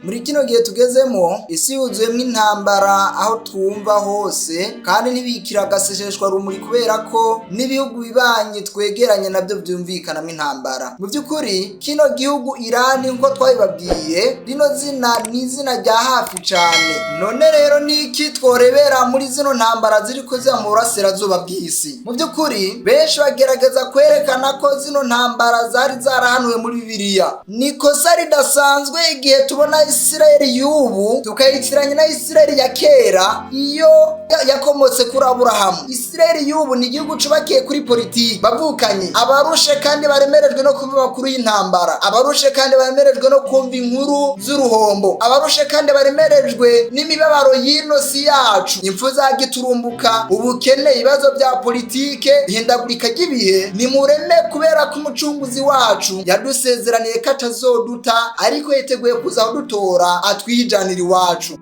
Muri kino gihe tugezemo isi yuzuyemwo intambara aho twumva hose, kandi ntibikira agaseseshwa rumuri kubera ko n'ibihugu bibanye twegeranye nabyo vyumvikanamwo intambara. Mu vy'ukuri kino gihugu Irani nko twabibabwiye, rino zina ni izina rya hafi cane. None rero niki tworebera muri zino ntambara ziriko ziba mu burasirazuba bw'isi? Mu vy'ukuri benshi bagerageza kwerekana ko zino ntambara zari zarahanuwe muri Bibiliya. Ni kosa ridasanzwe igihe tubona Isirayeli y'ubu tukayitiranya na Isirayeli ya kera iyo yakomotse kuri Aburahamu. Isirayeli y'ubu ni igihugu cubakiye kuri politiki, bavukanye abarushe kandi baremerejwe no kuba bakuru y'intambara, abarushe kandi baremerejwe no kumva inkuru z'uruhombo, abarushe kandi baremerejwe n'imibabaro y'ino si yacu, impfu zagiturumbuka, ubukene, ibibazo bya politike, ihindagurika ry'ibihe. Nimureme kubera ko umucunguzi wacu yadusezeraniye ko atazoduta, ariko yiteguye kuza kudutora atwijanira iwacu.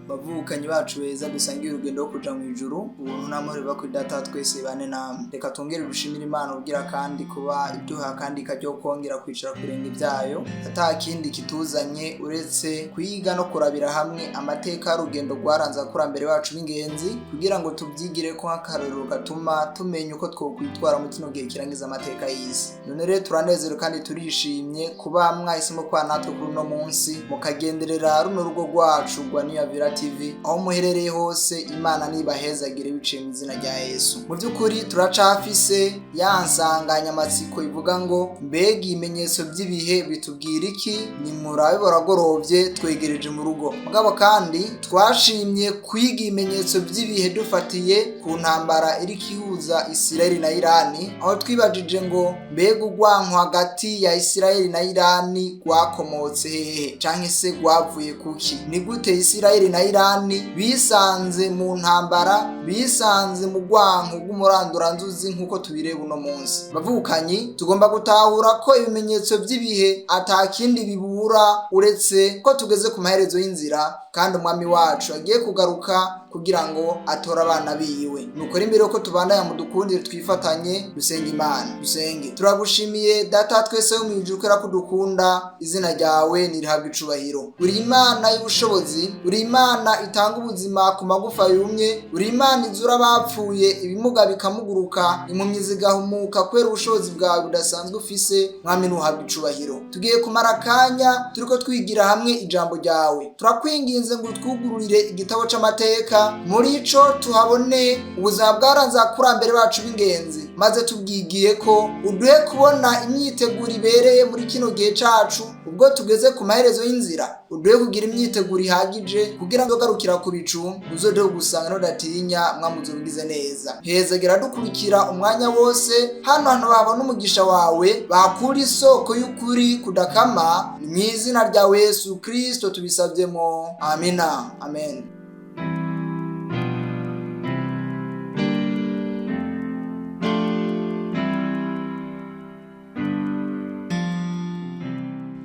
Bavukanye bacu beza dusangiye urugendo rwo kuja mu ijuru, ubuntu n'amahoro biva kuri Data twese bane namwe. Reka twongere dushimire Imana ugira kandi kuba iduha kandi ikajya kongera kwicara ku birenge byayo, ata kindi kituzanye uretse kwiga no kurabira hamwe amateka y'urugendo rwaranze abakurambere bacu b'ingenzi, kugira ngo tubyigire ko nk'akarorero gatuma tumenya uko twokwitwara mu kino gihe kirangiza amateka y'isi. None rero turanezerewe kandi turishimye kuba mwahisemo kwa natwe kuri uno munsi mukagenderera runo rugo rwacu rwa Nimurabe TV, aho muherereye hose. Imana nibahezagire biciye mu izina rya Yesu. Mu by'ukuri turacafise ya nsanganyamatsiko ivuga ngo mbega ibimenyetso vy'ibihe bitubwira iki? Nimurabe Buragorovye twegereje mu rugo. Mugabo kandi twashimye kwiga ibimenyetso vy'ibihe dufatiye ku ntambara iriko ihuza Isilayeli na Irani, aho twibajije ngo mbega urwanko hagati ya Isilayeli na Irani rwakomotse hehe, canke se rwavuye kuki? Ni gute Isilayeli na Irani bisanze mu ntambara, bisanze mu rwanko rw'umuranduranzuzi nk'uko tubireba uno munsi? Bavukanyi, tugomba gutahura ko ibimenyetso vy'ibihe atakindi bibura uretse ko tugeze ku maherezo y'inzira, kandi umwami wacu agiye kugaruka kugira ngo atore abana biwe. Nuko imbere ko tubandanya mu dukundire twifatanye dusenga Imana. Dusenge. Turagushimiye Data twese wo mu ijuru ko kudukunda, izina ryawe nirihabwa icubahiro. Uri Imana y'ubushobozi, uri Imana itanga ubuzima ku magufa yumye, uri Imana izura abapfuye, ibimuga bikamuguruka, impumyi zigahumuka kubera ubushobozi bwawe budasanzwe ufise. Mwami nuhabwa icubahiro. Tugiye kumara akanya turiko twigira hamwe ijambo ryawe. Turakwinginze ngo twugururire igitabo c'amateka, muri ico tuhabone ubuzima bwaranze abakurambere bacu b'ingenzi, maze tubwigiye ko uduhe kubona imyiteguro ibereye muri kino gihe cacu. Ubwo tugeze ku maherezo y'inzira, uduhe kugira imyiteguro ihagije kugira ngo garukira ku bicu uzodeho gusanga no datinya. Mwamuzo bigize neza. Hezegera dukurikira umwanya wose, hano babona umugisha wawe, bakura isoko y'ukuri kudakama. Mu izina rya Yesu Kristo tubisavyemo, amina, amen.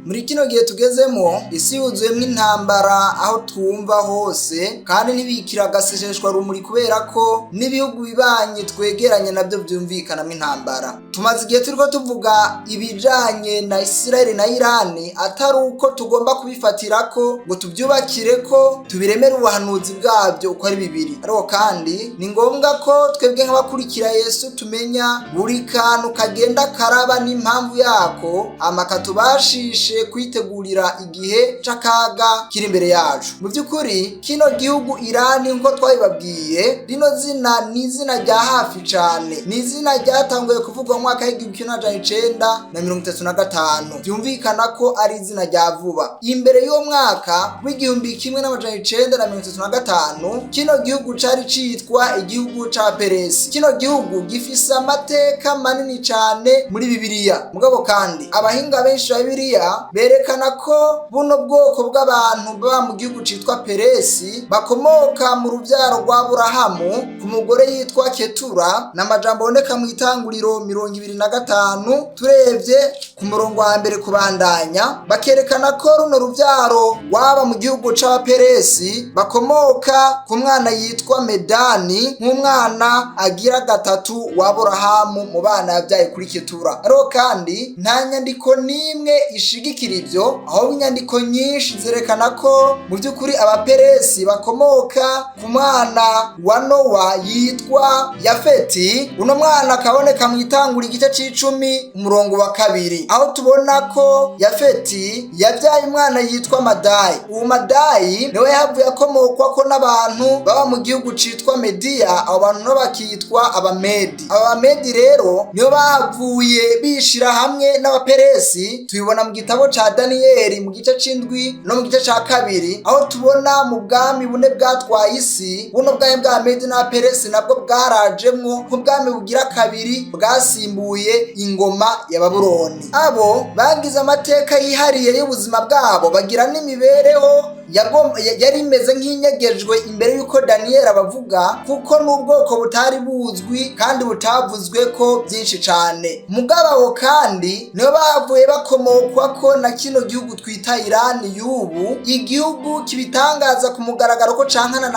Muri kino gihe tugezemo isi yuzuyemwo intambara aho twumva hose, kandi ntibikira agaseseshwa rumuri kubera ko n'ibihugu bibanye twegeranye nabyo vyumvikanamwo intambara. Tumaze igihe turiko tuvuga ibijanye na Isirayeli na Irani, atari uko tugomba kubifatirako ngo tuvyubakire ko tubiremere ubuhanuzi bwabyo uko ari bibiri, ariko kandi ni ngombwa ko twebwe nk'abakurikira Yesu tumenya buri kantu kagenda karaba n'impamvu yako, amakatubashishe kwitegurira igihe c'akaga kiri imbere yacu. Mu by'ukuri kino gihugu Irani nko twabibabwiye, rino zina ni izina rya hafi cane, ni izina ryatanguye kuvugwa mu mwaka w'1935. Byumvikana ko ari izina rya vuba. Imbere y'uwo mwaka w'1935 kino gihugu cari citwa igihugu ca Peresi. Kino gihugu gifise amateka manini cane muri Bibiliya. Mugabo kandi abahinga benshi ba Bibiliya berekana ko buno bwoko bw'abantu baba mu gihugu citwa Peresi bakomoka mu ruvyaro rwa Aburahamu ku mugore yitwa Ketura, n'amajambo aboneka mu Itanguriro 25 turebye ku murongo wa mbere kubandanya, bakerekana ko runo ruvyaro rwaba mu gihugu c'Abaperesi bakomoka ku mwana yitwa Medani nk'umwana agira gatatu wa Aburahamu mu bana yavyaye kuri Ketura. Ariko kandi nta nyandiko n'imwe ishigikira ivyo, aho inyandiko nyinshi zerekana ko mu by'ukuri Abaperesi bakomoka ku mwana wa Nowa yitwa Yafeti. Uno mwana akaboneka mu Itanguriro igice c'icumi umurongo wa 2, aho tubona ko Yafeti yavyaye umwana yitwa Madayi. Uwo Madayi niwe yavuye akomokwa ko n'abantu baba mu gihugu citwa Mediya, abo bantu no bakitwa Abamedi. Abamedi rero niyo bavuye bishira hamwe n'Abaperesi, tubibona mu gitabo ca Daniyeli mu gice c'indwi no mu gice ca 2, aho tubona mu bwami bune bwatwaye isi, buno bwami bwa Medi n'Abaperesi nabwo bwarajemwo nk'ubwami bugira kabiri bwasimbuye ingoma ya Babuloni. Abo bagize amateka yihariye y'ubuzima bwabo, bagira n'imibereho yari imeze nk'inyegejwe imbere y'uko Daniyeli abavuga, kuko n'ubwoko butari buzwi kandi butavuzwe ko byinshi cane. Mugabo kandi niyo bavuye bakomokwa ko na kino gihugu twita Irani y'ubu, igihugu kibitangaza ku mugaragaro ko cankana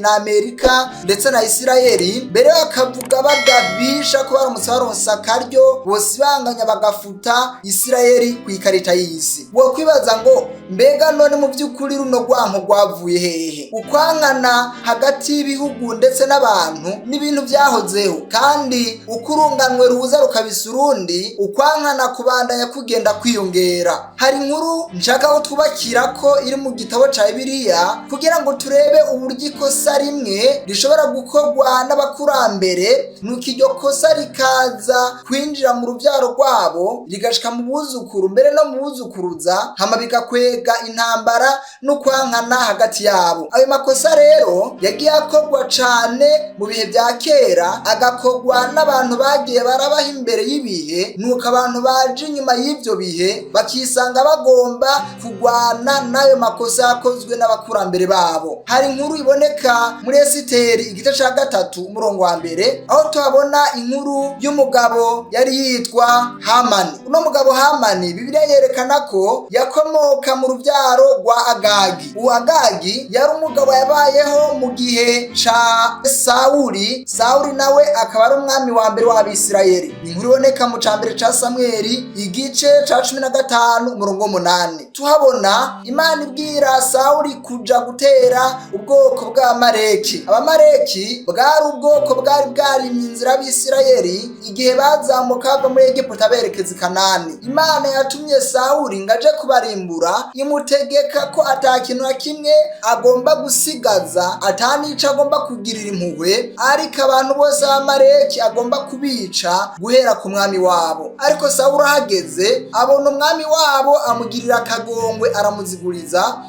na Amerika ndetse na Isilayeli, mbere bakavuga badabisha ko baramutse baronsa akaryo bose banganya bagafuta Isilayeli ku ikarita y'isi. Wo kwibaza ngo mbega none mu by'ukuri runo rwanko rwavuye hehe? Ukwankana hagati y'ibihugu ndetse n'abantu n'ibintu byahozeho, kandi ukurunganwe ruza rukabisa urundi, ukwankana kubandanya kugenda kwiyongera. Hari inkuru nshaka ko twubakira ko iri mu gitabo ca Bibiliya kugira ngo turebe uburyo ikosa rimwe rishobora gukorwa n'abakurambere, nuko iryo kosa rikaza kwinjira mu ruvyaro rwabo rigashika mu buzukuru, mbere no mu buzukuruza, hama bigakwega intambara no kwankana hagati yabo. Ayo makosa rero yagiye akorwa cane mu bihe bya kera, agakorwa n'abantu bagiye barabaho imbere y'ibihe, nuko abantu baje inyuma y'ivyo bihe bakisanga bagomba kugwana n'ayo makosa yakozwe n'abakurambere babo. Hari inkuru iboneka muri Esiteri igice ca 3 umurongo wa 1, aho tuhabona inkuru y'umugabo yari yitwa Hamani. Uno mugabo Hamani Bibiliya yerekana ko yakomoka mu ruvyaro rwa Agagi. Uwo Agagi yari umugabo yabayeho mu gihe ca Sawuli nawe akaba ari umwami wa mbere w'Abisirayeli. Inkuru iboneka mu cambere ca Samweli igice ca 15 umurongo 8. Tuhabona Imana ibwira Sawuli kuja gutera ubwoko bw'Amaleki. Abamaleki bwari ubwoko bwari bwarimye inzira y'Abisirayeli igihe bazamuka bava muri Egiputa berekeza i Kanani. Imana yatumye Sawuli ngaje kubarimbura, imutegeka ko atakintu na kimwe agomba gusigaza, atanica agomba kugirira impuhwe, ariko abantu bose b'Amaleki agomba kubica guhera ku mwami wabo. Ariko Sawuli ahageze abona umwami wabo amugirira akagongwe,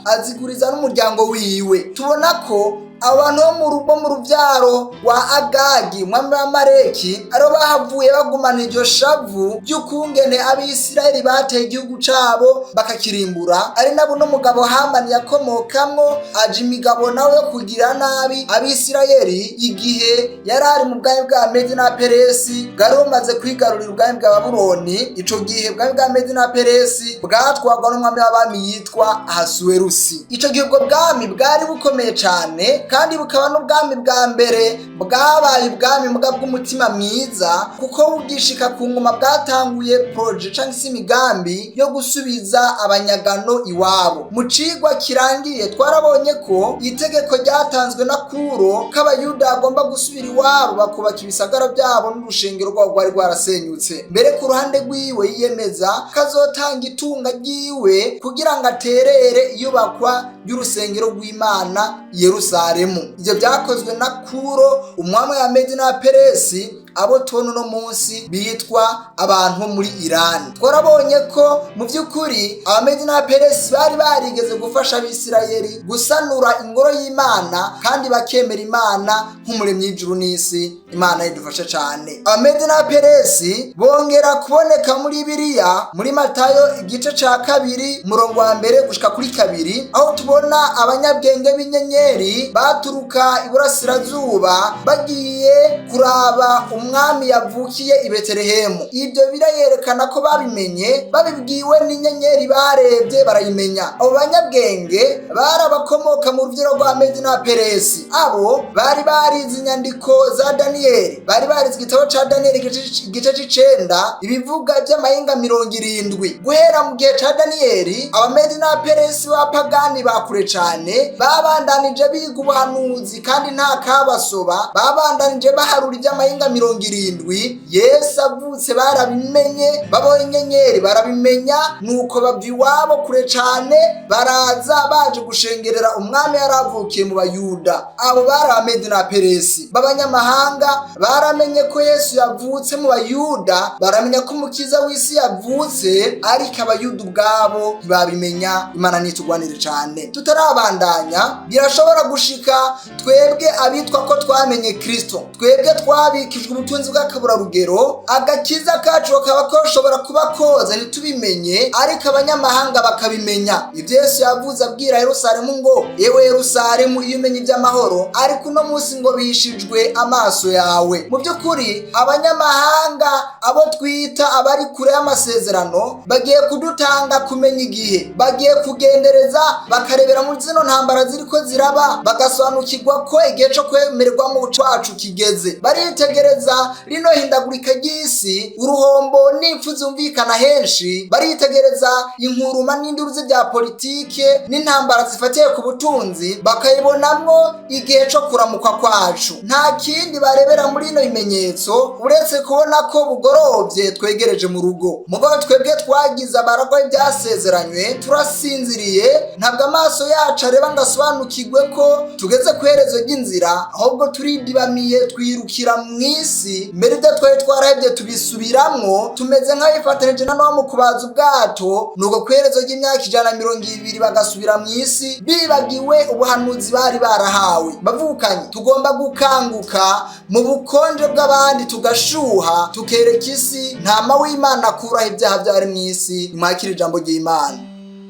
aziguriza n'umuryango wiwe. Tubona ko abantu bo mu ruvyaro rwa Agagi umwami w'Amaleki aro bahavuye bagumana iryo shavu ry'ukungene Abisirayeli bateye igihugu cabo bakakirimbura, ari nabo no mugabo Hamani yakomokamwo aje imigabo nawe yo kugira nabi Abisirayeli igihe yari ari mu bwami bwa Medi na Peresi bwari bumaze kwigarurira ubwami bwa Babuloni. Ico gihe ubwami bwa Medi na Peresi bwatwagwa n'umwami w'abami yitwa Ahasuwerusi. Ico gihe ubwo bwami bwari bukomeye cane, kandi bukaba n'ubwami bwa mbere bwabaye ubwami muga bw'umutima mwiza, kuko bugishika ku ngoma bwatanguye projet canke imigambi yo gusubiza abanyagano iwabo. Mu cigwa kirangiye twarabonye ko itegeko ryatanzwe na Kuro ko Abayuda agomba gusubira iwabo bakubaka ibisagara byabo n'urushengero rwabo rwari rwarasenyutse. Mbere ku ruhande rwiwe yiyemeza kazotanga itunga ryiwe kugira ngo aterere iyubakwa ry'urusengero rw'Imana Yerusalemu. Ivyo byakozwe na Kuro umwami wa Medi na Peresi abo tubona uno munsi bitwa abantu muri Irani. Twarabonye ko mu vy'ukuri abamedi n'abaperesi bari barigeze gufasha Abisirayeli gusanura ingoro y'Imana kandi bakemera Imana nk'umuremyi w'ijuru n'isi. Imana idufasha cyane. Abamedi n'abaperesi bongera kuboneka muri Bibiliya muri Matayo igice ca 2 umurongo wa 1 gushika kuri 2, aho tubona abanyabwenge b'inyenyeri baturuka iburasirazuba bagiye kuraba umwami yavukiye i Betelehemu. Ibyo birayerekana ko babimenye, babibwiwe n'inyenyeri barebye barayimenya. Abo banyabwenge barabakomoka mu ruviro rwa Medi n'abaperesi. Abo bari barize inyandiko za Daniyeli, bari barize igitabo ca Daniyeli igice c'icenda, ibivuga by'amahinga 70. Guhera mu gihe ca Daniyeli abamedi n'abaperesi b'abapagani bakure cane babandanije biga ubuhanuzi kandi nta kabasoba, babandanije baharura iby'amahinga 70. Yesu avutse barabimenye, babonye inyenyeri barabimenya, nuko bava iwabo kure cane baraza baje gushengerera umwami yaravukiye mu Bayuda. Abo bari abamedi n'abaperesi b'abanyamahanga baramenye ko Yesu yavutse mu Bayuda, baramenya ko umukiza w'isi yavutse, ariko Abayuda ubwabo ntibabimenya. Imana nitugwanire cane. Tutarabandanya, birashobora gushika twebwe abitwa ko twamenye Kristo, twebwe twabikijwe ubutunzi bw'akaburarugero, agakiza kacu kakaba koshobora kuba koza ntitubimenye, ariko abanyamahanga bakabimenya. Ibyo Yesu yavuze abwira Yerusalemu ngo yewe Yerusalemu iyo umenye iby'amahoro, ariko uno munsi ngo bihishijwe amaso yawe. Mu by'ukuri abanyamahanga abo twita abari kure y'amasezerano bagiye kudutanga kumenya igihe, bagiye kugendereza bakarebera muri zino ntambara ziriko ziraba, bagasobanukirwa ko igihe cyo kwemererwa mu cyacu kigeze. Baritegereza rino hindagurika ry'isi, uruhombo n'impfu zumvikana henshi, baritegereza inkuruma n'induruzi bya politike n'intambara zifatiye ku butunzi, bakayibonamwo igihe cyo kuramukwa kwacu. Nta kindi barebera muri ino bimenyetso uretse kubona ko bugorovye twegereje mu rugo. Mugabo twebwe twagize abaragwa ibyasezeranywe, turasinziriye, ntabwo amaso yacu areba ngasobanukirwe ko tugeze ku iherezo ry'inzira, ahubwo turidibamiye twirukira mu isi. Mbere ibyo twari twarahebye tubisubiramwo, tumeze nk'abifatanije na Nowa mu kubaza ubwato, nuko ku iherezo ry'imyaka 120 bagasubira mu isi bibagiwe ubuhanuzi bari barahawe. Bavukanye, tugomba gukanguka mu bukonje bw'abandi tugashuha, tukereka isi ntama w'Imana akuraho ibyaha byari mu isi. Mwakira ijambo ry'Imana.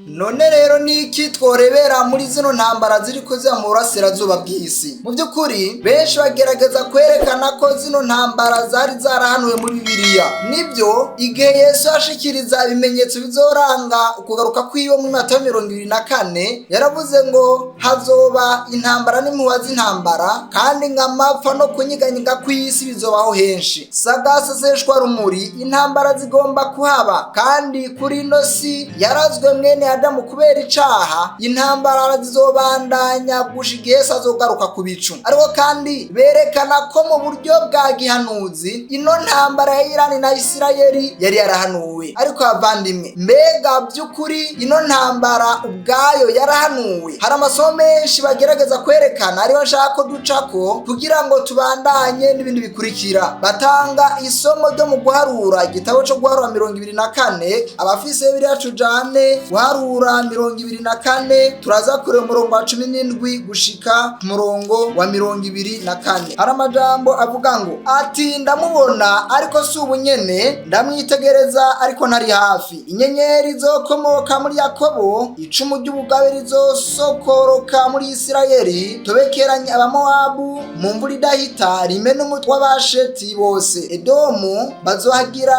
None rero niki tworebera muri zino ntambara ziriko ziba mu burasirazuba bw'isi? Mu by'ukuri benshi bagerageza kwerekana ko zino ntambara zari zarahanuwe muri Bibiliya. Nibyo igihe Yesu ashikiriza ibimenyetso bizoranga ukugaruka kwiwe muri Matayo 24, yaravuze ngo hazoba intambara n'impuha z'intambara, kandi ngamapfa no kunyiganyiga kw'isi bizobaho henshi. Sagaseseshwa rumuri, intambara zigomba kuhaba, kandi kuri ino si yarazwe mwene Adamu kubera icaha, intambara zizobandanya gushika Yesu azogaruka ku bicu. Ariko kandi berekana ko mu buryo bwa gihanuzi ino ntambara ya Irani na Isilayeli yari yarahanuwe. Ariko abavandimwe, mbega vy'ukuri ino ntambara ubwayo yarahanuwe? Hari amasomo menshi bagerageza kwerekana, ariho nshaka ko ducako kugira ngo tubandanye n'ibindi bikurikira. Batanga isomo ryo mu guharura, igitabo cyo guharura 24, abafise Bibiliya tujane guharura 24, turaza kure umurongo wa 17 gushika umurongo wa 24. Hari amajambo avuga ngo ati ndamubona ariko si ubunyene, ndamwitegereza ariko ntari hafi. Inyenyeri zokomoka muri Yakobo, icumu ry'ubugabe rizosokoroka muri Isilayeli, tobekeranye abamowabu mu mvura idahita, rimena umutwe w'abasheti bose. Edomu bazohagira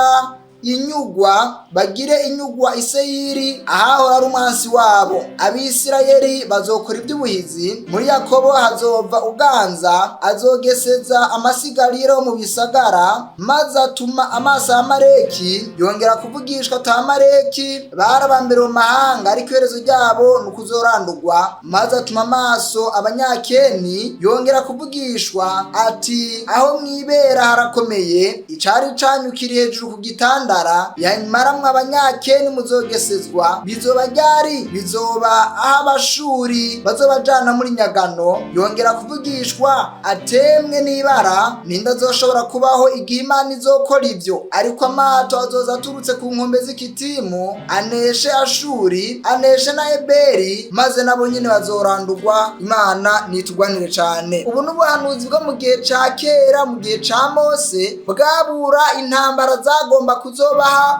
inyugwa, bagire inyugwa Iseyiri ahahora ari umwansi wabo. Abisirayeli bazokora iby'ubuhizi, muri Yakobo hazova uganza, azogeseza amasigariro mu bisagara, maze atuma amaso y'Amaleki yongera kuvugishwa. Atamaleki barabambere mu mahanga, ariko iherezo ryabo nukuzorandurwa, maze atuma amaso abanyakeni yongera kuvugishwa, ati aho mwibera harakomeye, icari canyukiri hejuru ku gitanda ntandara yamaramwe abanyakeni muzogesezwa. Bizoba ryari? Bizoba aho abashuri bazobajana muri nyagano. Yongera kuvugishwa atemwe n'ibara. Ninde azoshobora kubaho igihe Imana izokora ivyo? Ariko amato azoza aturutse ku nkombe z'ikitimu, aneshe Ashuri, aneshe na Eberi, maze nabo nyine bazorandurwa. Imana nitugwanire cane. Ubu n'ubuhanuzi bwo mu gihe ca kera, mu gihe ca Mose, bwabura intambara zagomba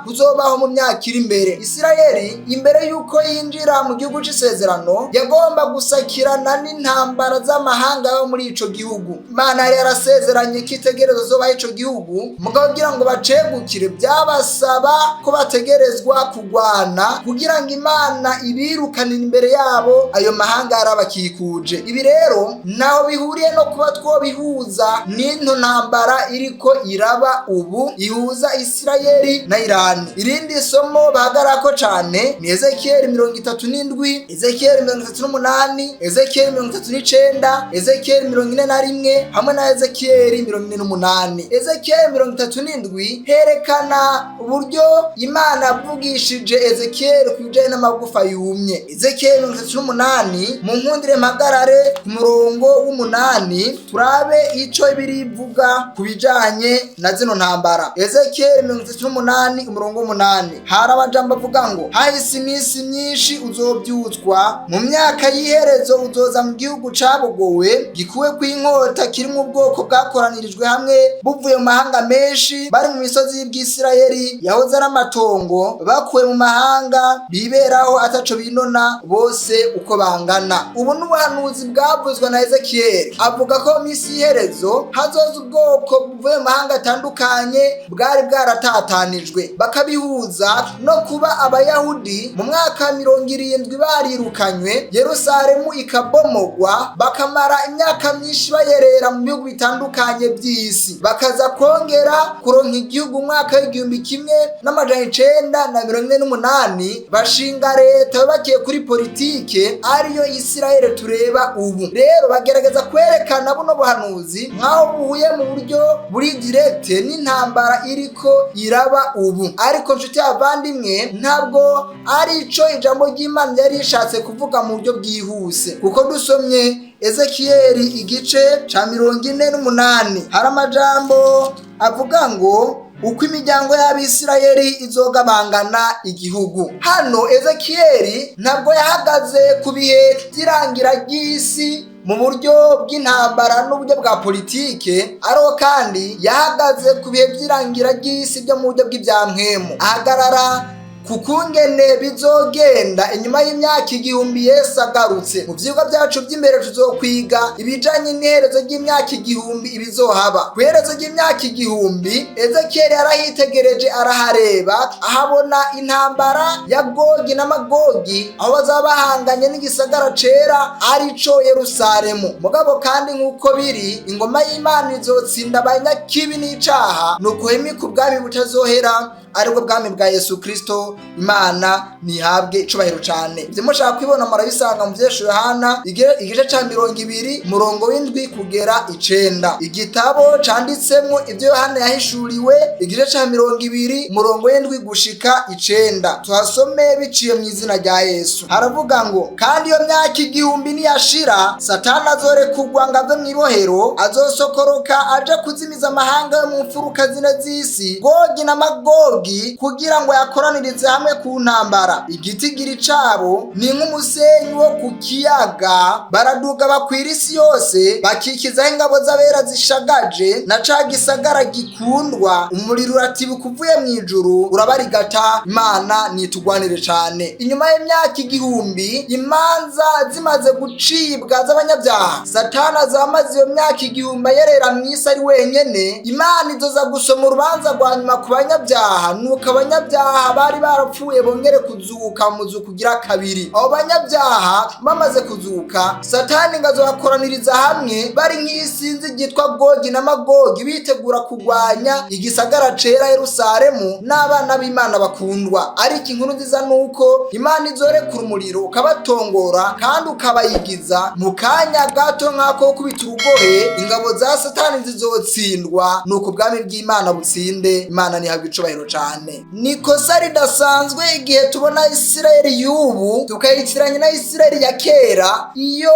kuzobaho mu myaka iri imbere. Isirayeli imbere yuko yinjira mu gihugu c'isezerano yagomba gusakirana n'intambara z'amahanga yo muri ico gihugu. Imana yari yarasezeranye kitegerezo zobaho ico gihugu, mugabo kugira ngo bacegukire byabasaba ko bategerezwa kugwana kugira ngo Imana ibirukanire imbere yabo ayo mahanga yarabakikuje. Ibi rero naho bihuriye no kuba twobihuza n'into ntambara iriko iraba ubu ihuza Isirayeli na Irani. Irindi somo bahagarako cane ni Ezekiyeli 37, Ezekiyeli 38, Ezekiyeli 39, Ezekiyeli 41 hamwe na Ezekiyeli 48. Ezekiyeli 37 herekana uburyo Imana yavugishije Ezekiyeli kubijanye n'amagufa yumye. Ezekiyeli 38 mu nkundire mpagarare ku murongo w'8 turabe ico birivuga kubijanye na zino ntambara. Ezekiyeli 38 umurongo w'8 hari amajambo avuga ngo hahise iminsi myinshi uzobyutswa, mu myaka y'iherezo uzoza mu gihugu cabogowe gikuwe kw'inkota kiri mu bwoko bwakoranirijwe hamwe buvuye mu mahanga menshi, bari mu misozi y'Isirayeli yahoze ari amatongo, bakuwe mu mahanga biberaho ataco binona bose uko bangana. Ubu n'ubuhanuzi bwavuzwe na Ezekiyeli avuga ko mu minsi y'iherezo hazoza ubwoko buvuye mu mahanga atandukanye bwari bwaratatanijwe, bakabihuza no kuba abayahudi mu mwaka 70 barirukanywe, Yerusalemu ikabomogwa, bakamara imyaka myinshi bayerera mu bihugu bitandukanye by'isi, bakaza kongera kuronka igihugu mwaka w'igihumbi kimwe n'amajana 948 bashinga leta bakiye kuri politike ariyo Isirayeli tureba ubu. Rero bagerageza kwerekana buno buhanuzi nkaho buhuye mu buryo buri direct n'intambara iriko iraba ubu. Ariko nshuti y'abavandimwe, ntabwo ari ico ijambo ry'Imana yari ishatse kuvuga mu buryo bwihuse, kuko dusomye Ezekiyeli igice ca 48 hari amajambo avuga ngo uko imiryango y'Abisirayeli izogabangana igihugu. Hano Ezekiyeli ntabwo yahagaze ku bihe by'irangira ry'isi mu buryo bw'intambara n'uburyo bwa politike, ariko kandi yahagaze ku bihe by'irangira ry'isi byo mu buryo bw'ibyamwemu. Ahagarara kukungene bizogenda inyuma y'imyaka 1000 Yesu agarutse. Mu vyigwa byacu by'imbere tuzokwiga ibijanye n'iherezo ry'imyaka 1000 ibizohaba. Kwerezo ry'imyaka 1000 Ezekiyeli yarahitegereje, arahareba, ahabona intambara ya Gogi na Magogi aho bazaba bahanganye n'igisagara cera arico Yerusalemu. Mugabo kandi nk'uko biri ingoma y'Imana izotsinda abanyakibi n'icaha, nuko himika ubwami butazohera aribwo bwami bwa Yesu Kristo. Imana nihabwe icubahiro cane. Ivyo mushaka kwibona murabisanga mu vyesho Yohana igice ca 20 murongo w'indwi kugera 9. Igitabo canditsemwo ivyo Yohana yahishuriwe igice ca 20 murongo w'indwi gushika 9. Tuhasome biciye mu izina rya Yesu. Haravuga ngo kandi iyo myaka 1000 niyashira, Satani azorekugwa ngave mw'ibohero, azosokoroka aje kuzimiza amahanga yo mu mfuruka zine z'isi, Gogi na Magogi, kugira ngo yakoranirize hamwe ku ntambara. Igitigiri cabo ni nk'umusenyi wo ku kiyaga, baraduga bakwira isi yose, bakikizaho ingabo z'abera zishagaje na ca gisagara gikundwa. Umuriro uratibuka uvuye mw'ijuru urabarigata. Imana nitugwanire cane. Inyuma y'imyaka 1000 imanza zimaze gucibwa z'abanyabyaha, Satani azamaze iyo myaka 1000 yerera mw'isi ari wenyene. Imana izoza gusoma urubanza rwa nyuma ku banyabyaha, nuko abanyabyaha bari barapfuye bongere kuzuka mu zuku kugira kabiri. Abo banyabyaha bamaze kuzuka, Satani ngazobakoraniriza hamwe bari nk'isinzi ryitwa Gogi na Magogi, bitegura kugwanya igisagara cera Yerusalemu n'abana b'Imana bakundwa. Ariko inkuru nziza nuko Imana izorekura umuriro ukabatongora kandi ukabayigiza mu kanya gato nk'ako kubita urugohe. Ingabo za Satani zizotsindwa, nuko ubwami bw'Imana butsinde. Imana nihabwa icubahiro cane. Nikosa ridasanzwe igihe tubona Isirayeli y'ubu tukayitiranya na Isirayeli ya kera iyo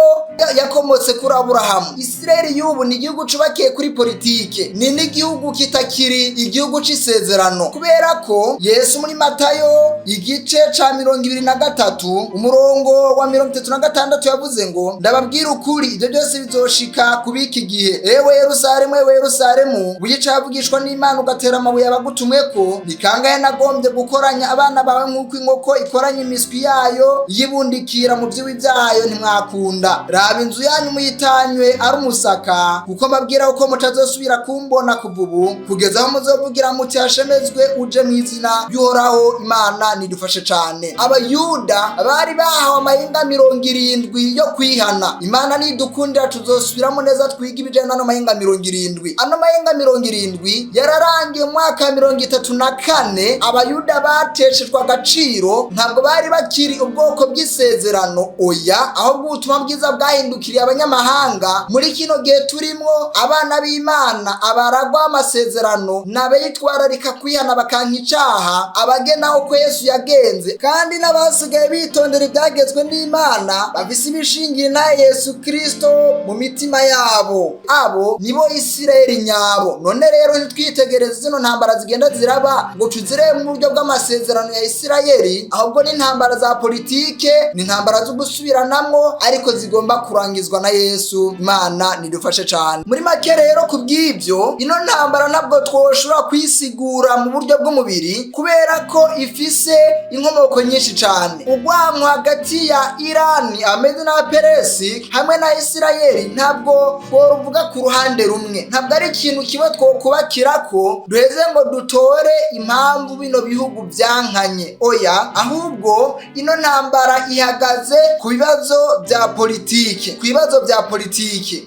yakomotse kuri Aburahamu. Isirayeli y'ubu ni igihugu cubakiye kuri politike, ni n'igihugu kitakiri igihugu c'isezerano, kubera ko Yesu muri Matayo igice ca 23 umurongo wa 36 yavuze ngo, ndababwira ukuri ibyo byose bizoshika kubiki gihe. Ewe Yerusalemu, ewe Yerusalemu, buyicavugishwa n'Imana ugatera amabuye abagutumweko, ni kangahe nagombye gukoranya abana bawe nk'uko inkoko ikoranya imiswi yayo yibundikira mu vy'iwi vyayo, ntimwakunda. Raba inzu yanyu muyitanywe ari umusaka, kuko mbabwira uko mutazosubira kumbona kuva ubu kugeza aho muzovugira muti hashemezwe uje mu izina ry'Uhoraho. Imana nidufashe cane. Abayuda bari bahawe amahinga 70 yo kwihana. Imana nidukundira tuzosubiramo neza twiga ibijanye n'ano mahinga 70. Ano mahinga 70 yararangiye mu mwaka 34. Abayuda bateshejwe agaciro, ntabwo bari bakiri ubwoko bw'isezerano, oya, ahubwo ubutumwa bwiza bwahindukiriye abanyamahanga. Muri kino gihe turimwo, abana b'Imana abaragwa amasezerano n'abayitwararika kwihana bakanka icaha, abagenaho ko Yesu yagenze, kandi n'abasigaye bitondera ibyagezwe n'Imana bafise ibishingiye na Yesu Kristo mu mitima yabo. Abo nibo Isirayeli nyabo. None rero ntitwitegereze zino ntambara zigenda ziraba ngo tuzire mu buryo bw'amasezerano ya Isirayeli, ahubwo ni intambara za politike, ni intambara zo gusubiranamwo, ariko zigomba kurangizwa na Yesu. Imana nidufashe cane. Muri make rero kubw'ibyo, ino ntambara ntabwo twoshobora kwisigura mu buryo bw'umubiri, kubera ko ifise inkomoko nyinshi cane. Urwanko hagati ya Irani, Amedi na Peresi hamwe na Isirayeli ntabwo tworuvuga ku ruhande rumwe, ntabwo ari ikintu kimwe twokubakirako duheze ngo dutore impamvu bino bihugu vyankanye, oya, ahubwo ino ntambara ihagaze ku bibazo vya politike,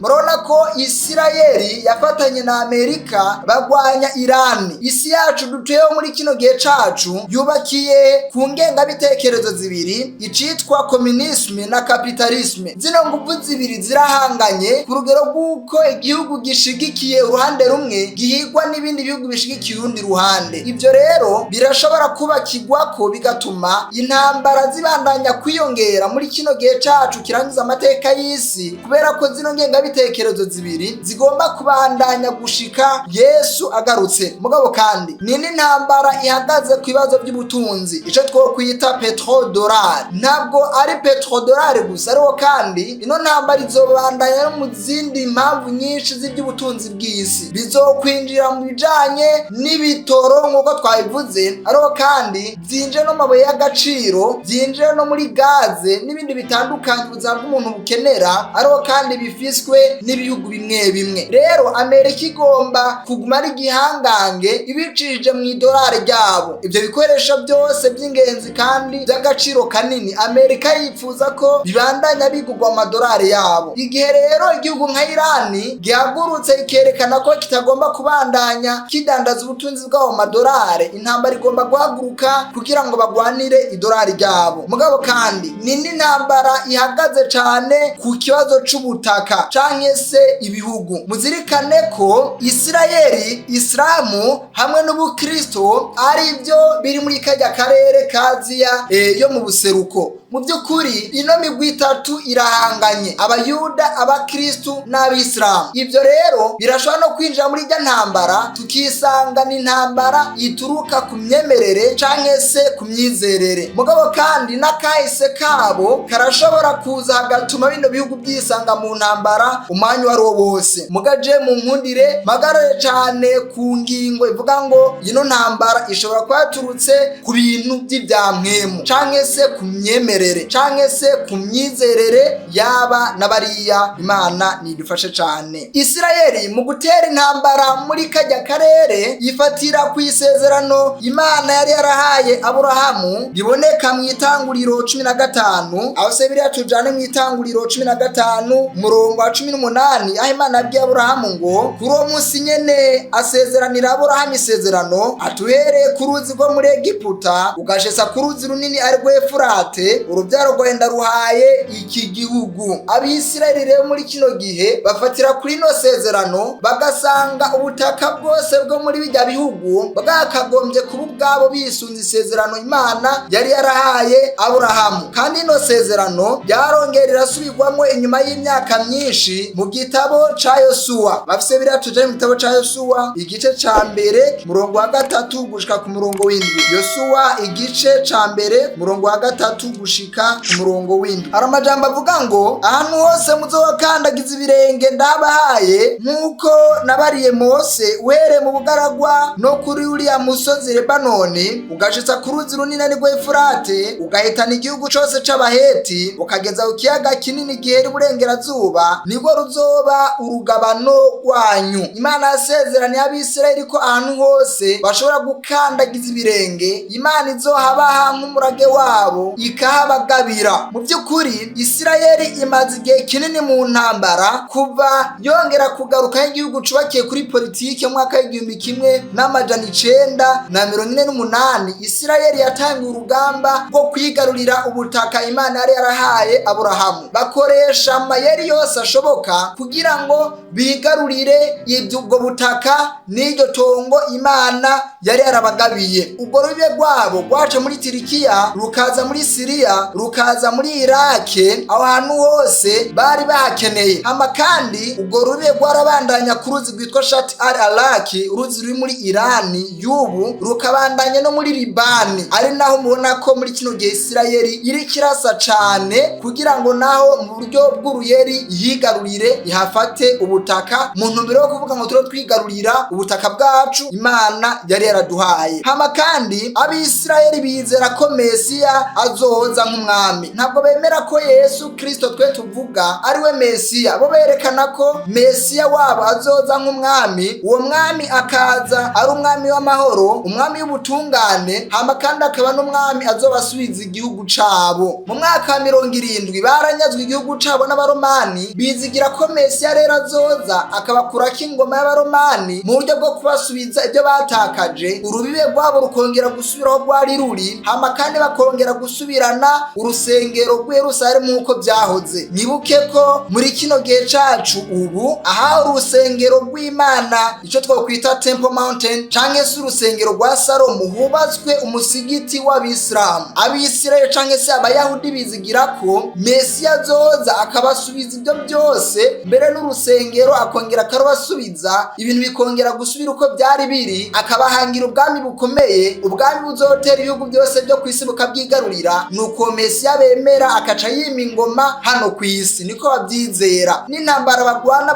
murabona ko Isirayeli yafatanye na Amerika bagwanya Irani. Isi yacu dutuyeho muri kino gihe cacu yubakiye ku ngengabitekerezo zibiri, icitwa komunisme na kapitalisme. Zino nguvu zibiri zirahanganye ku rugero rw'uko igihugu gishigikiye uruhande rumwe gihigwa n'ibindi bihugu bishigikiye urundi ruhande. Ibyo rero birashobora kubakigwako bigatuma intambara zibandanya kwiyongera muri kino gihe cacu kirangiza amateka y'isi, kubera ko zino ngengabitekerezo zibiri zigomba kubandanya gushika Yesu agarutse. Mugabo kandi ni n'intambara ihagaze ku bibazo by'ubutunzi, ico twokwita petrodolari. Ntabwo ari petrodolari gusa, ariko kandi ino ntambara izobandanya no mu zindi mpamvu nyinshi z'iby'ubutunzi bw'isi. Bizokwinjira mu bijanye n'ibitoro nk'uko twabivuze, ariko kandi byinjire no mabuye y'agaciro, byinjire no muri gaze n'ibindi bitandukanye ubuzima bw'umuntu bukenera, ariko kandi bifiswe n'ibihugu bimwe bimwe. Rero Amerika igomba kuguma ari igihangange ibicishije mu idolari ryabo. Ibyo bikoresho byose by'ingenzi kandi by'agaciro kanini, Amerika yifuza ko bibandanya bigugwa amadolari yabo. Igihe rero igihugu nka Irani gihagurutse ikerekana ko kitagomba kubandanya kidandaza ubutunzi bw'abo madolari, intambara igomba guhaguruka kugira ngo bagwanire idolari ryabo. Mugabo kandi ni n'intambara ihagaze cane ku kibazo c'ubutaka canke se ibihugu. Muzirikane ko Isirayeli, Islamu hamwe n'Ubukristo ari byo biri muri kajya karere kaziya yo mu buseruko. Mu by'ukuri ino migwi itatu irahanganye, Abayuda, Abakristu n'Abisilamu. Ibyo rero birashobora no kwinjira muri rya ntambara, tukisanga n'intambara ituruka ku myemerere canke se ku myizerere. Mugabo kandi n'akahise kabo karashobora kuza hagatuma bino bihugu byisanga mu ntambara umwanya wari wo wose. Mugaje mu nkundire magarare cane ku ngingo ivuga ngo ino ntambara ishobora kwaturutse ku bintu by'ibyamwemu canke se ku myemerere miterere canke se ku myizerere yaba n'abariya. Imana nidufashe cane. Isilayeli mu gutera intambara muri kajya karere yifatira ku isezerano Imana yari yarahaye Aburahamu riboneka mu Itanguriro 15, aho se biriya tujane mu Itanguriro 15 murongo wa 18, aho Imana yabwiye Aburahamu ngo kuri uwo munsi nyene asezeranira Aburahamu isezerano atuhereye ku ruzi rwo muri Egiputa ugashesa ku ruzi runini ari rwo Efurate, urubyaro rwenda ruhaye iki gihugu. Abisirayeli rero muri kino gihe bafatira kuri no sezerano bagasanga ubutaka bwose bwo muri bijya bihugu bwakagombye kuba ubwabo bisunze isezerano Imana yari yarahaye Aburahamu. Kandi no sezerano ryarongerera subirwamo inyuma y'imyaka myinshi mu gitabo ca Yosuwa. Bafise biriya tuje mu gitabo ca Yosuwa igice ca mbere murongo wa 3 gushika ku murongo w'indwi. Yosuwa igice ca mbere murongo wa 3 gushika ku murongo w'indwi. Hari amajambo avuga ngo ahantu hose muzokandagiza ibirenge ndabahaye nk'uko nabariye Mose uhereye mu bugaragwa no kuri uriya musozi Lebanoni ugashitsa ku ruzi runini rwo Efurate ugahitana igihugu cose c'Abaheti ukageza ku kiyaga kinini gihera iburengerazuba, nibwo ruzoba urugabano rwanyu. Imana yasezeraniye Abisirayeli ko ahantu hose bashobora gukandagiza ibirenge Imana izohabaha nk'umurage wabo ikahabagabira. Mu by'ukuri Isirayeli imaze igihe kinini mu ntambara kuva yongera kugaruka igihugu cubakiye kuri politike mu mwaka w'1948. Isirayeli yatangiye urugamba rwo kwigarurira ubutaka Imana yari yarahaye Aburahamu. Bakoresha amayeri yose ashoboka kugira ngo bigarurire ubwo butaka n'iryo tongo Imana yari yarabagabiye. Ubwo rubibe rwabo rwaca muri Turikiya rukaza muri Siriya rukaza muri Irake, aho hantu hose bari bahakeneye. Hama kandi ubwo rubibe rwarabandanya ku ruzi rwitwa Shat al-Araki, uruzi ruri muri Irani y'ubu, rukabandanya no muri Libani. Ari naho mubona ko muri kino gihe Isirayeli iri kirasa cane kugira ngo naho mu buryo bw'uruyeri yigarurire ihafate ubutaka mu ntumbero yo kuvuga ngo turo twigarurira ubutaka bwacu Imana yari yaraduhaye. Hama kandi Abisirayeli bizera ko Mesiya azoza nk'umwami. Ntabwo bemera ko Yesu Kristo twe tuvuga ari we Mesiya. Bo berekana ko Mesiya wabo azoza nk'umwami, uwo mwami akaza ari umwami w'amahoro, umwami w'ubutungane, hama kandi akaba n'umwami azobasubiza igihugu cabo. Mu mwaka wa 70 baranyazwe igihugu cabo n'Abaromani, bizigira ko Mesiya rero azoza akabakurako ingoma y'Abaromani mu buryo bwo kubasubiza ibyo batakaje, urubibe rwabo rukongera gusubiraho rwari ruri, hama kandi bakongera gusubirana urusengero rw'i Yerusalemu nk'uko byahoze. Nibuke ko muri kino gihe cacu ubu aha urusengero rw'Imana ico twokwita Temple Mountain canke se urusengero rwa Salomo hubatswe umusigiti w'Abisilamu. Abisirayeli canke se Abayahudi bizigira ko Mesiya azoza akabasubiza ibyo byose, mbere n'urusengero akongera akarubasubiza, ibintu bikongera gusubira uko byari biri, akabahangira ubwami bukomeye, ubwami buzotera ibihugu byose byo kwisi bukabyigarurira. Nuko Mesiya bemera akaca yima ingoma hano kwisi, niko babyizera. N'intambara bagwana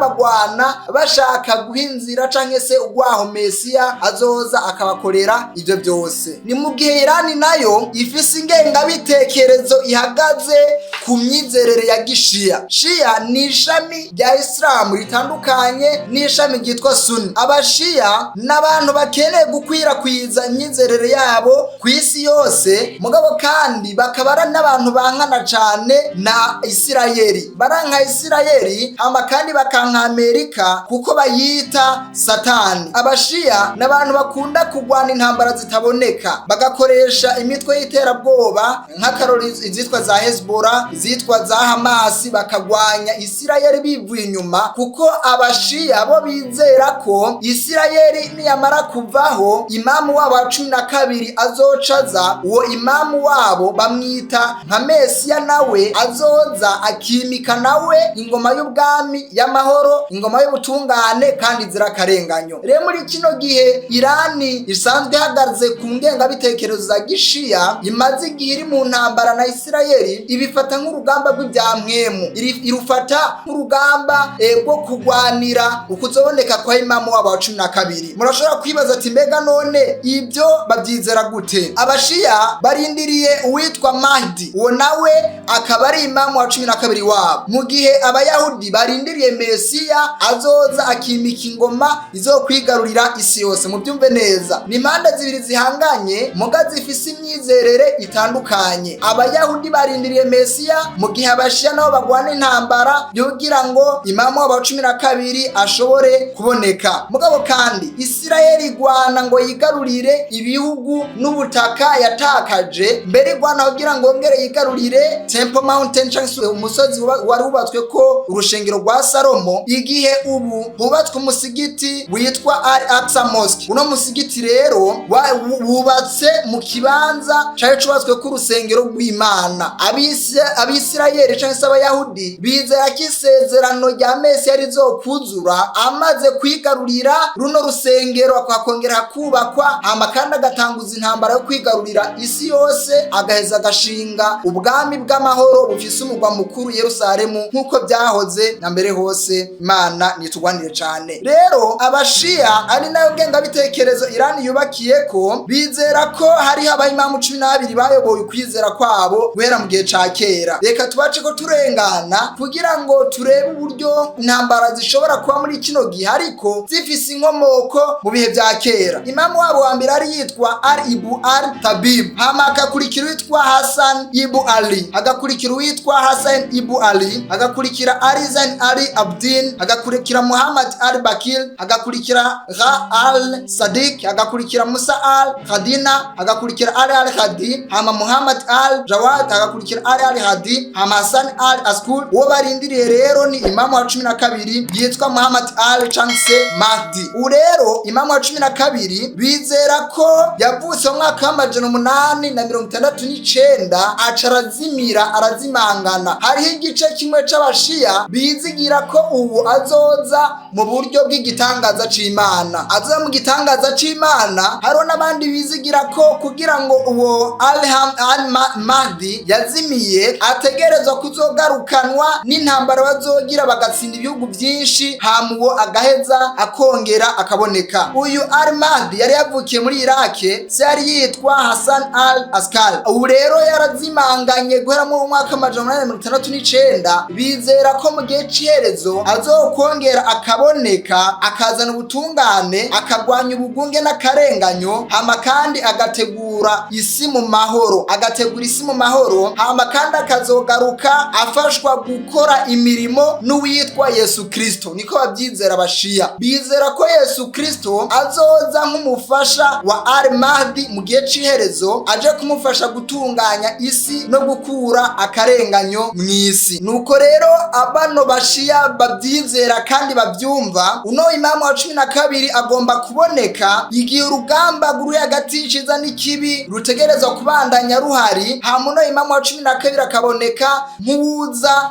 bashaka guhinzira canke se ugwaho Mesiya azoza akabakorera ibyo byose. Ni mu gihe Irani nayo ifise ingengabitekerezo ihagaze ku myizerere ya Gishiya. Shia ni ishami rya Islamu ritandukanye n'ishami ryitwa Sunni. Abashiya n'abantu bakeneye gukwirakwiza imyizerere yabo ku isi yose, mugabo kandi bakaba ari n'abantu bankana cane na Isirayeli. Baranka Isirayeli hama kandi bakanka Amerika kuko bayita Satani. Abashiya n'abantu bakunda kugwana intambara zitaboneka, bagakoresha imitwe y'iterabwoba nk'akarori izitwa za Hezbollah, izitwa za Hamas, bakagwanya Isirayeli bivuye inyuma, kuko Abashiya bo bizera ko Isirayeli niyamara kuvaho imamu wabo wa 12 azocaza, uwo imamu wabo bamwita nka Mesiya, nawe azoza akimika nawe ingoma y'ubwami y'amahoro, ingoma y'ubutungane kandi zirakarenganyo. Rero muri kino gihe Irani isanzwe ihagaze ku ngengabitekerezo za Gishiya, imaze igihe iri mu ntambara na Isirayeli, ibifata nk'urugamba rw'ivyamwemu, irufata nk'urugamba rwo kugwanira ukuzoboneka kwa imamu wabo wa 12. Murashobora kwibaza ati mbega none ibyo babyizera gute? Abashiya barindiriye uwitwa Mahdi, uwo nawe akaba ari imamu wa 12 wabo, mu gihe abayahudi barindiriye Mesiya azoza akimika ingoma izokwigarurira isi yose. Mubyumve neza, ni impande zibiri zihanganye muga zifise imyizerere itandukanye. Abayahudi barindiriye Mesiya, mu gihe abashiya nabo bagwana intambara yogira ngo imamu wa 12 ashobore kuboneka. Mugabo kandi Isirayeli igwana ngo yigarurire ibihugu n'ubutaka yatakaje, mbere igwana kugira ngo ngere yigarurire Temple Mountain cyangwa umusozi wari ubatswe ko urushengero rwa Salomo, igihe ubu hubatswe umusigiti witwa Al-Aqsa Mosque. Uno musigiti rero wubatse mu kibanza cyari cubatswe ku rusengero rw'Imana. Abisirayeli cyangwa abayahudi bizera ko isezerano rya Mesiya rizokuzura amaze kwigarurira runo rusengero, akakongera kubakwa, kandi agatanguza intambara yo kwigarurira isi yose, agaheza agashinga ubwami bw'amahoro bufise umugwa mukuru Yerusalemu nk'uko byahoze na mbere hose. Imana nitugwanire cyane. Rero abashiya ari nayo ngengabitekerezo Irani yubakiye ko, bizera ko hariho abayimamu 12 bayoboye ukwizera kwabo guhera mu gihe ca kera. Reka tubace ko turengana kugira ngo turebe uburyo intambara zishobora kuba muri kino gihe ariko zifise inkomoko mu bihe vya kera. Imamu wabo wa mbere ari yitwa Ali Ibu Al-Tabib, hama akakurikira witwa Hassan Ibu Ali, agakurikira witwa Hassan Ibu Ali, agakurikira Ali Zain Ali Abdin, agakurikira Muhammad Al-Bakir, agakurikira Ra Al-Sadiq, agakurikira Musa Al-Khadina, agakurikira Ali Al-Khadi, hama Muhammad Al-Jawad, agakurikira Ali Al-Hadi, hama Hassan Al-Askul. Uwo barindiriye rero ni imamu wa 12 yitwa Muhammad Al-Chanse Mahdi. Urero imamu wa 12 bizera ko yavutse mu mwaka wa 869 acarazimira, arazimangana. Hariho igice kimwe c'abashiya bizigira ko ubu azoza mu buryo bw'igitangaza c'Imana, azoza mu gitangaza c'Imana. Hariho n'abandi bizigira ko kugira ngo uwo Al-Mahdi yazimiye ategerezwa kuzogarukanwa n'intambara bazogira bagatsinda ibihugu byinshi, hamuwo agaheza akongera akaboneka. Uyu Al-Mahdi yari yavukiye muri Irake, se yari yitwa Hassan Al-Askal. Ubu rero yarazimanganye guhera mu mwaka wa 869. Bizera ko mu gihe c'iherezo azokongera akaboneka, akazana ubutungane, akagwanya ubugunge n'akarenganyo, hama kandi agategura isi mu mahoro, hama kandi akazogaruka afashwa gukora imirimo n'uwitwa Yesu Kristo. Niko babyizera abashiya. Bizera ko Yesu Kristo azoza nk'umufasha wa Al-Mahdi mu gihe c'iherezo, aje kumufasha gutunganya isi no gukura akarenganyo mw'isi. Nuko rero abano bashiya babyizera kandi babyumva, uno imamu wa 12 agomba kuboneka igihe urugamba ruri hagati y'iciza n'ikibi rutegerezwa kubandanya ruhari, hama uno imamu wa 12 akaboneka nk'uwuza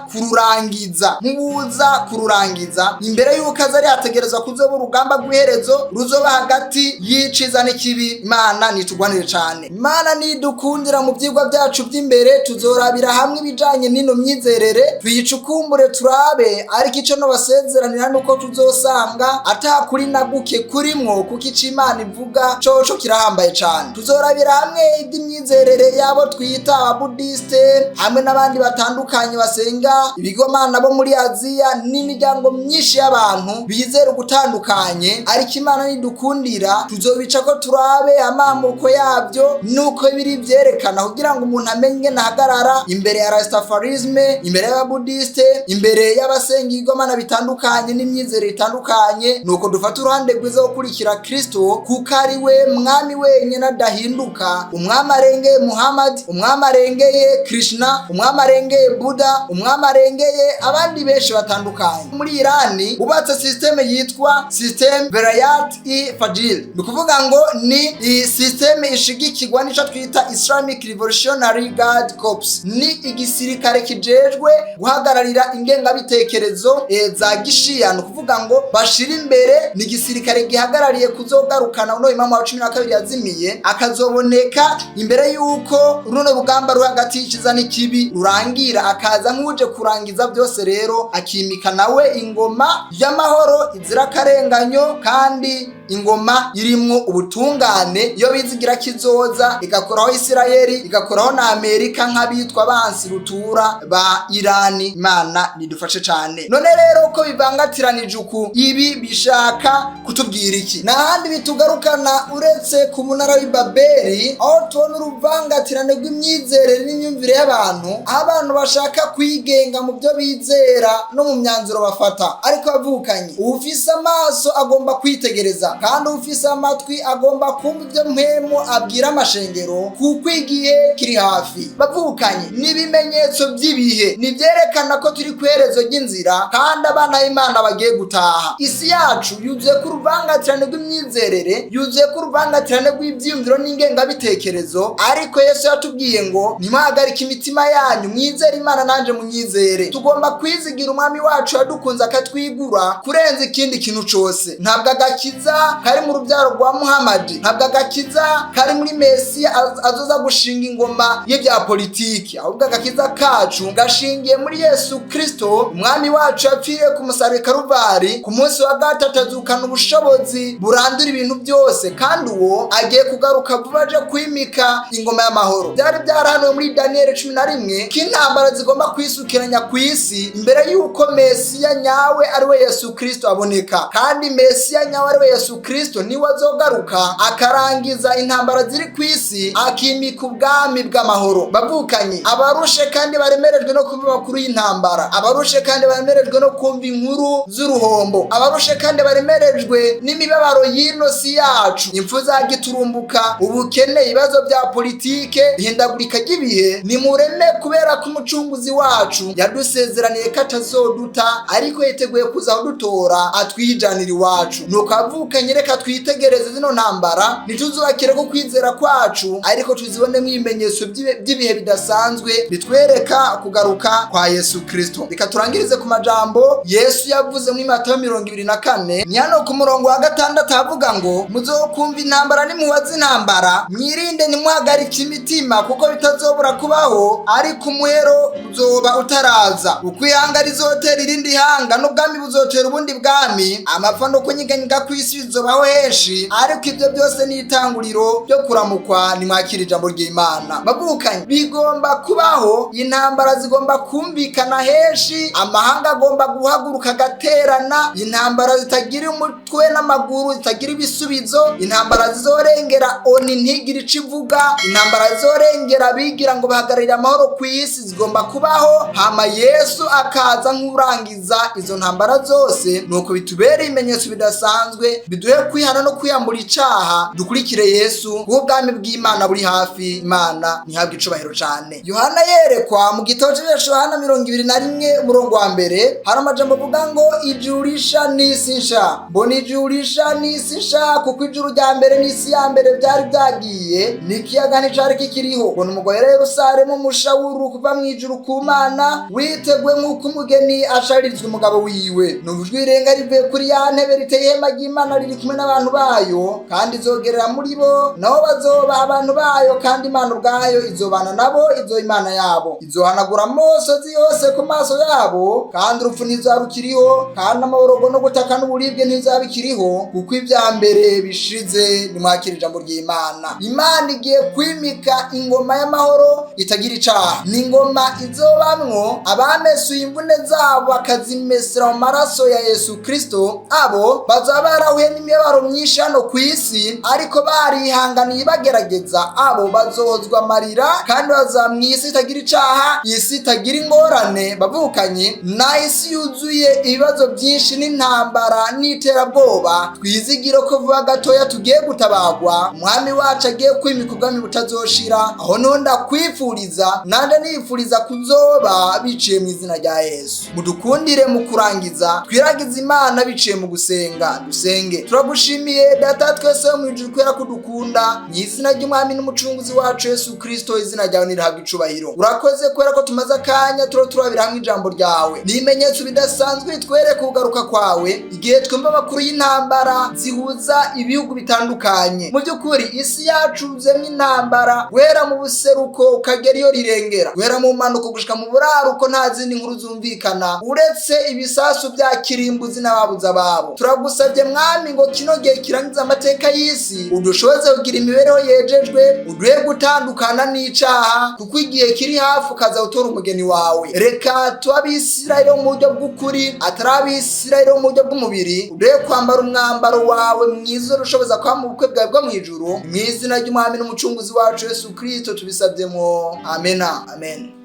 kururangiza. Imbere y'uko azari hategerezwa kuzoba urugamba rw'iherezo ruzoba hagati y'iciza n'ikibi. Imana nitugwanire cyane. Imana nidukundira mu byigwa byacu by'imbere, tuzorabira hamwe ibijanye n'ino myizerere, tuyicukumbure turabe, ariko ico no basezeranira nuko tuzosanga atakuri naguke kurimwo, kuko ico Imana ivuga coco kirahambaye cyane. Tuzorabira hamwe iby'imyizerere yabo twita ababudiste, hamwe n'abandi batandukanye basenga ibigomana bo muri Aziya, n'imiryango myinshi y'abantu bizera gutandukanye. Ariko Imana nidukundira tuzobica ko turabe amamoko yabyo nuko biri byerekana, kugira ngo umuntu amenye nahagarara imbere ya Rastafarisme, imbere y'ababudiste, imbere y'abasenga igomana bitandukanye n'imyizerere itandukanye. Nuko dufata uruhande rwiza gukurikira Kristo, kuko ari we mwami wenyine adahinduka, umwami arengeye Muhammad, umwami arengeye Krishna, umwami arengeye Buddha, umwami arengeye abandi benshi batandukanye. Muri Irani ubatse systeme yitwa systeme Velayat-i-Fajr, bikuvuga ngo ni systeme ishigikirwa n'ico twita Islamic Revolutionary Guard Corps. Ni igisirikare kijejwe guhagararira ingengabitekerezo za gishiya, no kuvuga ngo bashira imbere, ni igisirikare gihagarariye kuzogarukana uno imamu wa 12 yazimiye, akazoboneka imbere y'uko runo rugamba ruri hagati y'iciza n'ikibi rubi rurangira akaza nk'uje kurangiza byose rero akimika nawe ingoma y'amahoro izira akarenganyo kandi ingoma irimwo ubutungane iyo bizigira kizoza igakoraho Isilayeli igakoraho na Amerika nk'abitwa bansi rutura ba Irani. Imana nidufashe cyane. None rero uko bivangatiranije uku ibi bishaka kutubwira iki? N'ahandi bitugarukana uretse ku munara w'Ibabeli aho tubona uruvangatirane rw'imyizerere n'imyumvire y'abantu aho abantu bashaka kwigenga mu byo bizera no mu myanzuro bafata. Ariko bavukanye ufise amaso agomba kwitegereza kandi ufise amatwi agomba kumva ibyo mpemu abwira amashengero kuko igihe kiri hafi. Bavukanye n'ibimenyetso by'ibihe nivyerekana ko turi kwerezo ry'inzira kandi abana b'Imana bagiye gutaha. Isi yacu yuzuye ku ruvangatirane rw'imyizerere, yuzuye ku ruvangatirane rw'ivyiyumviro n'ingengabitekerezo, ariko Yesu yatubwiye ngo nimuhagarike imitima yanyu mwizere Imana nanje munyizere. Tugomba kwizigira umwami wacu yadukunze akatwigura kurenza ikindi kintu cose. Ntabwo agakiza kari mu rubyaro rwa Muhamadi, ntabwo agakiza kari muri Mesiya azoza gushinga ingoma y'ibya politiki, ahubwo agakiza kacu gashingiye muri Yesu Kristo umwami wacu yapfiriye ku musaraba Karuvari, ku munsi wa gatatu azukana ubushobozi burandura ibintu byose kandi uwo agiye kugaruka vuba aje kwimika ingoma y'amahoro. Byari byarahanuwe muri Daniel 11 ko intambara zigomba kwisukiranya ku isi imbere y'uko Mesiya nyawe ari we Yesu Kristo aboneka, kandi Mesiya nyawe ari we Yesu Kristo niwe azogaruka akarangiza intambara ziri ku isi akimika ubwami bw'amahoro. Bavukanye abarushe kandi baremerejwe no kumva amakuru y'intambara, abarushe kandi baremerejwe no kumva inkuru z'uruhombo, abarushe kandi baremerejwe n'imibabaro y'ino si yacu, impfu zagiturumbuka, ubukene, ibibazo bya politike, ihindagurika ry'ibihe. Nimureme kubera ko umucunguzi wacu yadusezeraniye ko atazoduta ariko yiteguye kuza kudutora atwijanira iwacu. Nuko avukanye reka twitegereze zino ntambara ntituzubakire ko kwizera kwacu ariko tuzibonemo ibimenyetso by'ibihe bidasanzwe bitwereka kugaruka kwa Yesu Kristo. Reka turangirize ku majambo Yesu yavuze muri Matayo 24 nyano ku murongo wa 6 havuga ngo muzokumva intambara nimuwaza intambara mwirinde nimuhagarike imitima kuko bitazobura kubaho ariko umuhero uzoba utaraza. Uko ihanga rizotera irindi hanga n'ubwami buzotera ubundi bwami, amapfa no kunyiganyiga ku isi bizobaho henshi, ariko ibyo byose ni itanguriro ryo kuramukwa nimwakira ijambo ry'Imana. Bavukanye bigomba kubaho, intambara zigomba kumvikana henshi, amahanga agomba guhaguruka gaterana, intambara zitagira umutwe n'amaguru, zitagira ibisubizo, intambara zizorengera oni ntigira icivuga, intambara zizorengera bigira ngo bahagararire amahoro ku isi zigomba kubaho. Hama Yesu akaza nk'urangiza izo ntambara zose, nuko bitubere ibimenyetso bidasanzwe biduhe kwihana no kwiyambura icaha. Dukurikire Yesu kuko ubwami bw'Imana buri hafi. Imana ntihabwe icubahiro cane. Yohana yerekwa mu gitabo cya Yohana 21 umurongo wa mbere hari amajambo avuga ngo ijuru risha n'isi nsha. Mbona ijuru risha n'isi nsha kuko ijuru rya mbere n'isi ya mbere byari byagiye n'ikiyaga nticari kikiriho. Mbona umugore Yerusalemu musha w'uru kuva mu ijuru ku Mana witegwe nk'uko umugeni asharirizwa umugabo wiwe. Numvijwe irenga rivuye kuri ya ntebe riteye ihema ry'Imana riri kumwe n'abantu bayo kandi izogerera muri bo nabo bazoba abantu bayo kandi Imana ubwayo izobana nabo izo Imana yabo. Izohanagura amosozi yose ku maso yabo kandi urupfu ntizarukiriho kandi amaborogo no gutaka n'uburibwe ntizabikiriho kuko ibya mbere bishize. Nimwakira ijambo ry'Imana. Imana igiye kwimika ingoma y'amahoro itagira icaha, ni ingoma izobamwo abamesuye imvune zabo bakazimesera mu maraso ya Yesu Kristo. Abo bazaba barahuye n'imibabaro myinshi hano ku isi ariko barihanganiye bagerageza, abo bazozwa amarira kandi bazamwisi itagira icaha, isi itagira ingorane. Bavukanye na isi yuzuye ibibazo byinshi n'intambara n'iterabwoba, twizigire ko vuba gatoya tugiye gutabagwa, umwami wacu agiye kwimika ubwami butazoshira. Aho nonda kwifuriza nande nifuriza kuzoba biciye mu izina rya Yesu. Mudukundire mu kurangiza twiragize Imana biciye mu gusenga. Dusenge. turagushimiye data twese mu ijuru kubera ko dukunda mu izina ry'umwami n'umucunguzi wacu Yesu Kristo, izina ryawe nirihabwe icubahiro. Urakoze kubera ko tumaze akanya turabira hamwe ijambo ryawe, n'ibimenyetso bidasanzwe bitwereka kugaruka kwawe igihe twumva amakuru y'intambara zihuza ibihugu bitandukanye. Mu by'ukuri isi yacu yuzuyemo intambara, guhera mu buseruko ukagera iyo rirengera, guhera mu manuko gushika mu buraruko nta zindi nkuru zumvikana uretse ibisasu bya kirimbuzi n'ababuze ababo. Turagusabye mwami ngo kino gihe kirangiza amateka y'isi udushoboze kugira imibereho yejejwe, uduhe gutandukana n'icaha, kuko igihe kiri hafi ukaza gutora umugeni wawe. Reka tuba Abisirayeli mu buryo bw'ukuri atari Abisirayeli mu buryo bw'umubiri, uduhe kwambara umwambaro wawe mwiza urushoboza kwa mu bukwe bwawe bwo mw'ijuru, mu izina ry'umwami n'umucunguzi wacu Yesu Kristo tubisabyemo, amena amen.